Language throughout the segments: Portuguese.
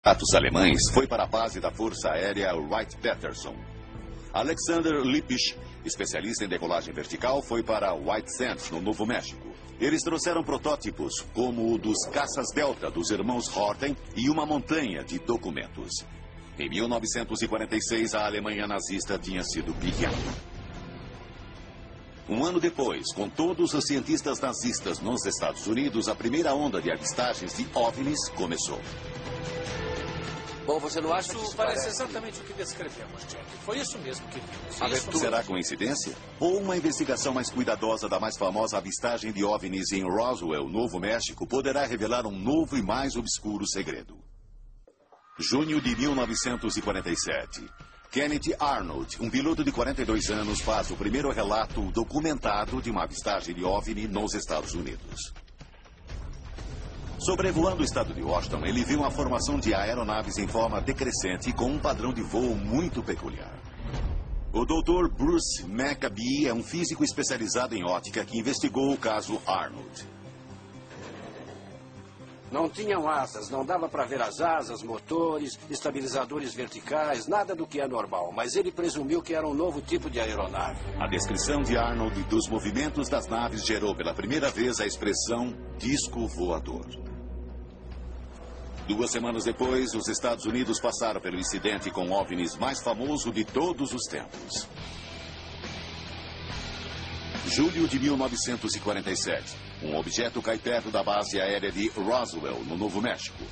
Atos alemães foi para a base da Força Aérea Wright-Patterson. Alexander Lippisch, especialista em decolagem vertical, foi para White Sands, no Novo México. Eles trouxeram protótipos, como o dos caças Delta dos irmãos Horten e uma montanha de documentos. Em 1946, a Alemanha nazista tinha sido pilhada. Um ano depois, com todos os cientistas nazistas nos Estados Unidos, a primeira onda de avistagens de OVNIs começou. Bom, você não acha que Isso parece exatamente o que descrevemos, Jack. Foi isso mesmo que vimos. Será coincidência? Ou uma investigação mais cuidadosa da mais famosa avistagem de OVNIs em Roswell, Novo México, poderá revelar um novo e mais obscuro segredo? Junho de 1947. Kenneth Arnold, um piloto de 42 anos, faz o primeiro relato documentado de uma avistagem de OVNI nos Estados Unidos. Sobrevoando o estado de Washington, ele viu uma formação de aeronaves em forma decrescente com um padrão de voo muito peculiar. O Dr. Bruce McAbee é um físico especializado em ótica que investigou o caso Arnold. Não tinham asas, não dava para ver as asas, motores, estabilizadores verticais, nada do que é normal. Mas ele presumiu que era um novo tipo de aeronave. A descrição de Arnold dos movimentos das naves gerou pela primeira vez a expressão disco voador. 2 semanas depois, os Estados Unidos passaram pelo incidente com OVNIs mais famoso de todos os tempos. Julho de 1947. Um objeto cai perto da base aérea de Roswell, no Novo México.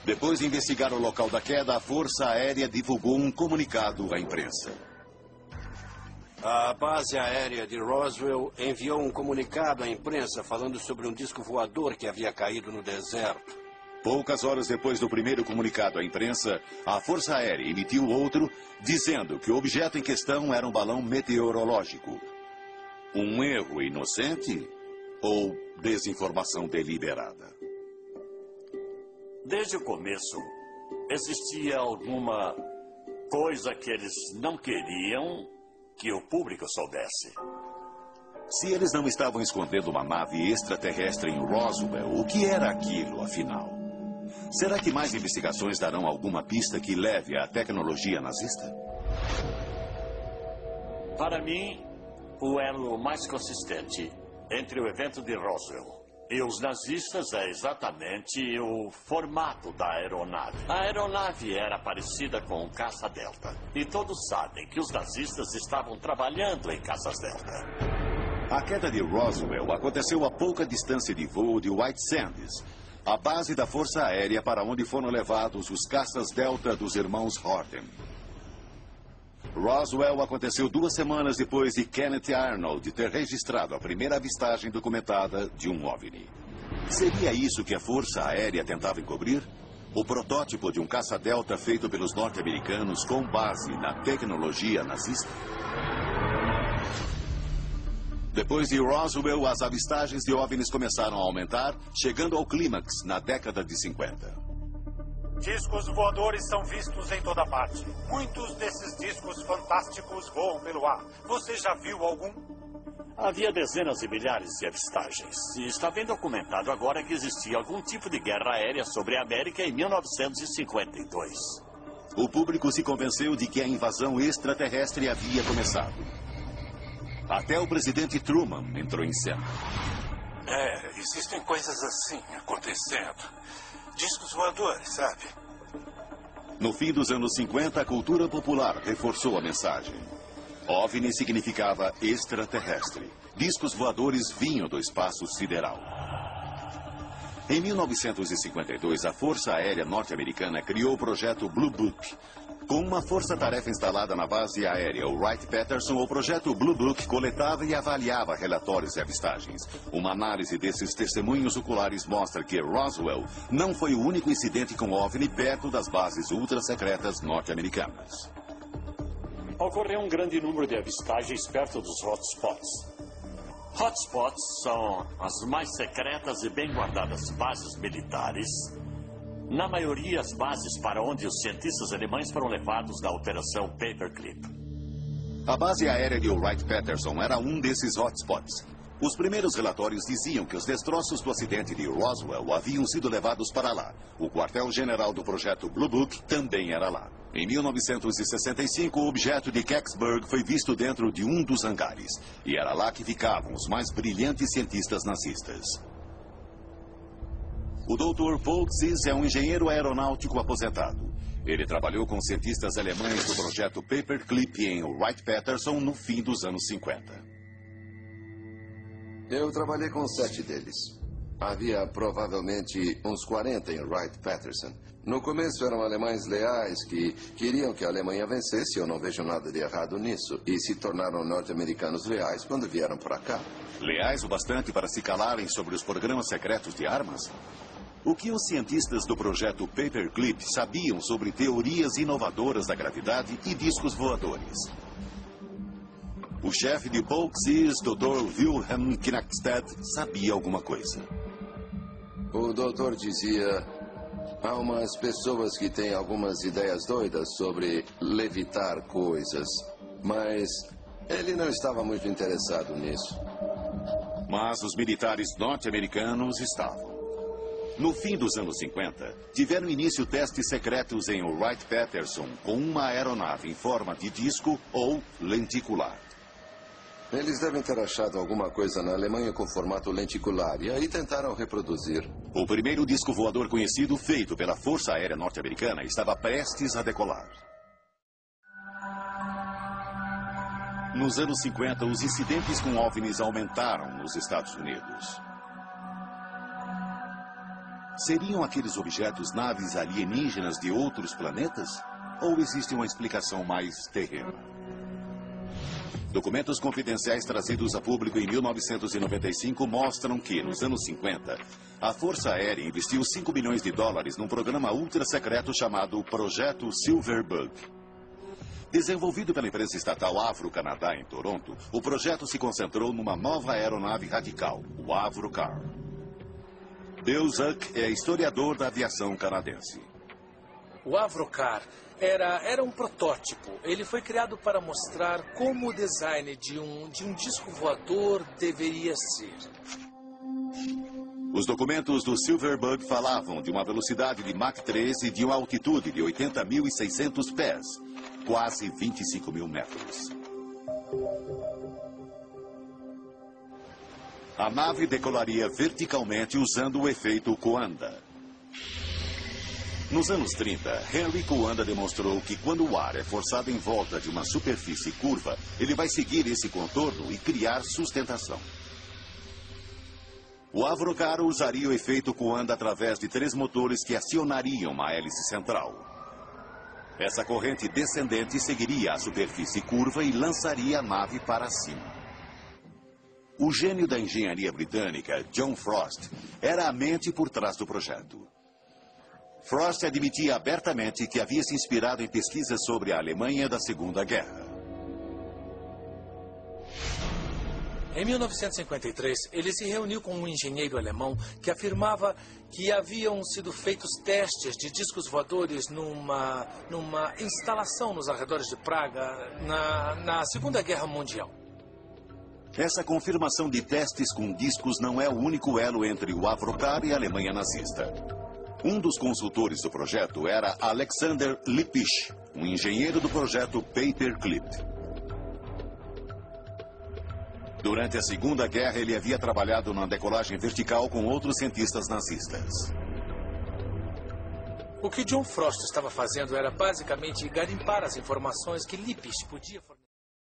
Depois de investigar o local da queda, a Força Aérea divulgou um comunicado à imprensa. A base aérea de Roswell enviou um comunicado à imprensa falando sobre um disco voador que havia caído no deserto. Poucas horas depois do primeiro comunicado à imprensa, a Força Aérea emitiu outro, dizendo que o objeto em questão era um balão meteorológico. Um erro inocente ou desinformação deliberada? Desde o começo, existia alguma coisa que eles não queriam que o público soubesse. Se eles não estavam escondendo uma nave extraterrestre em Roswell, o que era aquilo, afinal? Será que mais investigações darão alguma pista que leve à tecnologia nazista? Para mim, o elo mais consistente entre o evento de Roswell e os nazistas é exatamente o formato da aeronave. A aeronave era parecida com um caça Delta. E todos sabem que os nazistas estavam trabalhando em caças Delta. A queda de Roswell aconteceu a pouca distância de voo de White Sands, a base da Força Aérea para onde foram levados os caças Delta dos irmãos Horten. Roswell aconteceu 2 semanas depois de Kenneth Arnold ter registrado a primeira avistagem documentada de um OVNI. Seria isso que a Força Aérea tentava encobrir? O protótipo de um caça-delta feito pelos norte-americanos com base na tecnologia nazista? Depois de Roswell, as avistagens de OVNIs começaram a aumentar, chegando ao clímax na década de 50. Discos voadores são vistos em toda parte. Muitos desses discos fantásticos voam pelo ar. Você já viu algum? Havia dezenas de milhares de avistagens. E está bem documentado agora que existia algum tipo de guerra aérea sobre a América em 1952. O público se convenceu de que a invasão extraterrestre havia começado. Até o presidente Truman entrou em cena. Existem coisas assim acontecendo. Discos voadores, sabe? No fim dos anos 50, a cultura popular reforçou a mensagem. OVNI significava extraterrestre. Discos voadores vinham do espaço sideral. Em 1952, a Força Aérea Norte-Americana criou o projeto Blue Book. Com uma força-tarefa instalada na base aérea Wright-Patterson, o projeto Blue Book coletava e avaliava relatórios e avistagens. Uma análise desses testemunhos oculares mostra que Roswell não foi o único incidente com OVNI perto das bases ultra-secretas norte-americanas. Ocorreu um grande número de avistagens perto dos hotspots. Hotspots são as mais secretas e bem guardadas bases militares. Na maioria, as bases para onde os cientistas alemães foram levados na Operação Paperclip. A base aérea de Wright-Patterson era um desses hotspots. Os primeiros relatórios diziam que os destroços do acidente de Roswell haviam sido levados para lá. O quartel-general do projeto Blue Book também era lá. Em 1965, o objeto de Kecksburg foi visto dentro de um dos hangares. E era lá que ficavam os mais brilhantes cientistas nazistas. O Dr. Volksis é um engenheiro aeronáutico aposentado. Ele trabalhou com cientistas alemães do projeto Paperclip em Wright-Patterson no fim dos anos 50. Eu trabalhei com 7 deles. Havia provavelmente uns 40 em Wright-Patterson. No começo eram alemães leais que queriam que a Alemanha vencesse, eu não vejo nada de errado nisso, e se tornaram norte-americanos leais quando vieram para cá. Leais o bastante para se calarem sobre os programas secretos de armas? O que os cientistas do projeto Paperclip sabiam sobre teorias inovadoras da gravidade e discos voadores? O chefe de Volksis, Dr. Wilhelm Knackstedt, sabia alguma coisa. O doutor dizia: há umas pessoas que têm algumas ideias doidas sobre levitar coisas, mas ele não estava muito interessado nisso. Mas os militares norte-americanos estavam. No fim dos anos 50, tiveram início testes secretos em Wright-Patterson com uma aeronave em forma de disco ou lenticular. Eles devem ter achado alguma coisa na Alemanha com formato lenticular e aí tentaram reproduzir. O primeiro disco voador conhecido feito pela Força Aérea Norte-Americana estava prestes a decolar. Nos anos 50, os incidentes com OVNIs aumentaram nos Estados Unidos. Seriam aqueles objetos naves alienígenas de outros planetas? Ou existe uma explicação mais terrena? Documentos confidenciais trazidos a público em 1995 mostram que, nos anos 50, a Força Aérea investiu $5 milhões num programa ultra-secreto chamado Projeto Silverbug. Desenvolvido pela empresa estatal Avro Canadá em Toronto, o projeto se concentrou numa nova aeronave radical, o Avrocar. Bill Zuck é historiador da aviação canadense. O Avrocar era um protótipo. Ele foi criado para mostrar como o design de um disco voador deveria ser. Os documentos do Silverbug falavam de uma velocidade de Mach 3 e de uma altitude de 80.600 pés, quase 25 mil metros. A nave decolaria verticalmente usando o efeito Coanda. Nos anos 30, Henry Coanda demonstrou que quando o ar é forçado em volta de uma superfície curva, ele vai seguir esse contorno e criar sustentação. O Avrocar usaria o efeito Coanda através de 3 motores que acionariam uma hélice central. Essa corrente descendente seguiria a superfície curva e lançaria a nave para cima. O gênio da engenharia britânica, John Frost, era a mente por trás do projeto. Frost admitia abertamente que havia se inspirado em pesquisas sobre a Alemanha da Segunda Guerra. Em 1953, ele se reuniu com um engenheiro alemão que afirmava que haviam sido feitos testes de discos voadores numa instalação nos arredores de Praga na Segunda Guerra Mundial. Essa confirmação de testes com discos não é o único elo entre o Avrocar e a Alemanha nazista. Um dos consultores do projeto era Alexander Lippisch, um engenheiro do projeto Paperclip. Durante a Segunda Guerra, ele havia trabalhado na decolagem vertical com outros cientistas nazistas. O que John Frost estava fazendo era basicamente garimpar as informações que Lippisch podia fornecer.